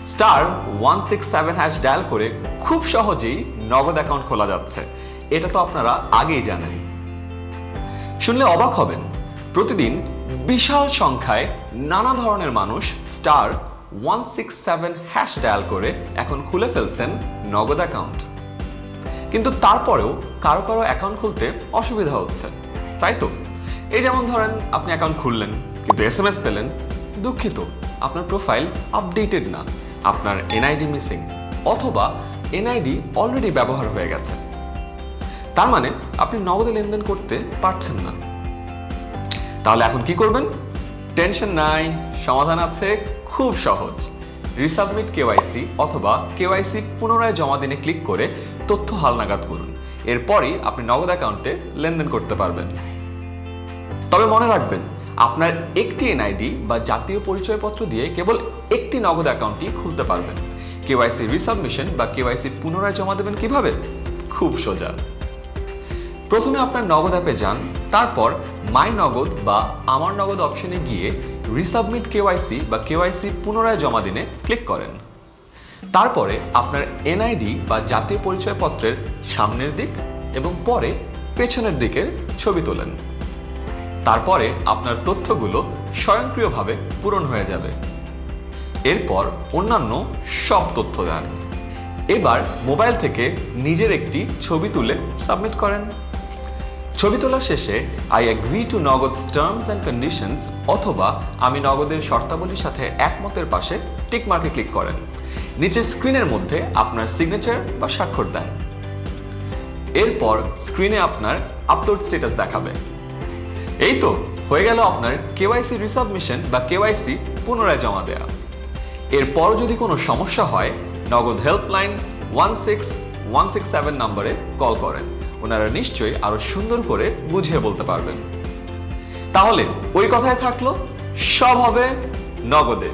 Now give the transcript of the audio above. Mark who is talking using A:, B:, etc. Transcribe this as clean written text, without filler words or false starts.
A: *167# dial করে খুব সহজেই নগদ অ্যাকাউন্ট খোলা যাচ্ছে। এটা তো আপনারা আগেই জানেন। শুনলে অবাক হবেন, প্রতিদিন বিশাল সংখ্যায় নানা ধরনের মানুষ *167# ডায়াল করে এখন খুলে ফেলছেন নগদ অ্যাকাউন্ট। কিন্তু তারপরেও কারো কারো অ্যাকাউন্ট খুলতে অসুবিধা হচ্ছে, তাই তো? এই যেমন ধরেন, আপনি অ্যাকাউন্ট খুললেন কিন্তু SMS পেলেন, দুঃখিত আপনার প্রোফাইল আপডেটেড না, আপনার এনআইডি মিসিং, অথবা এনআইডি অলরেডি ব্যবহার হয়ে গেছে। তার মানে আপনি নগদে লেনদেন করতে পারছেন না। তাহলে এখন কি করবেন? টেনশন নাই, সমাধান আছে, খুব সহজ। রিসাবমিট কেওয়াইসি অথবা কেওয়াইসি পুনরায় জমা দিনে ক্লিক করে তথ্য হালনাগাদ করুন। এরপরই আপনি নগদ অ্যাকাউন্টে লেনদেন করতে পারবেন। তবে মনে রাখবেন, আপনার একটি এনআইডি বা জাতীয় পরিচয়পত্র দিয়ে কেবল একটি নগদ অ্যাকাউন্টই খুলতে পারবেন। কেওয়াইসি রিসাবমিশন বা কেওয়াইসি পুনরায় জমা দেবেন কিভাবে? খুব সোজা। প্রথমে আপনার নগদ অ্যাপে যান, তারপর মাই নগদ বা আমার নগদ অপশনে গিয়ে রিসাবমিট কেওয়াইসি বা কেওয়াইসি পুনরায় জমা দিনে ক্লিক করেন। তারপরে আপনার এনআইডি বা জাতীয় পরিচয়পত্রের সামনের দিক এবং পরে পেছনের দিকের ছবি তোলেন। তারপরে আপনার তথ্যগুলো স্বয়ংক্রিয়ভাবে পূরণ হয়ে যাবে। এরপর অন্যান্য সব তথ্য দেন। এবার মোবাইল থেকে নিজের একটি ছবি তুলে সাবমিট করেন। ছবি তোলার শেষে আই এগ্রি টু নগদ টার্মস অ্যান্ড কন্ডিশনস অথবা আমি নগদের শর্তাবলীর সাথে একমতের পাশে টিক মার্কে ক্লিক করেন। নিচে স্ক্রিনের মধ্যে আপনার সিগনেচার বা স্বাক্ষর দেন। এরপর স্ক্রিনে আপনার আপলোড স্ট্যাটাস দেখাবে। এই তো হয়ে গেল আপনার কেওয়াইসি রিসাবমিশন বা কেওয়াইসি পুনরায় জমা দেয়া। এরপর যদি কোনো সমস্যা হয়, নগদ হেল্পলাইন 16167 নম্বরে কল করেন। ওনারা নিশ্চয়ই আরো সুন্দর করে বুঝিয়ে বলতে পারবেন। তাহলে ওই কথায় থাকলো, সব হবে নগদে।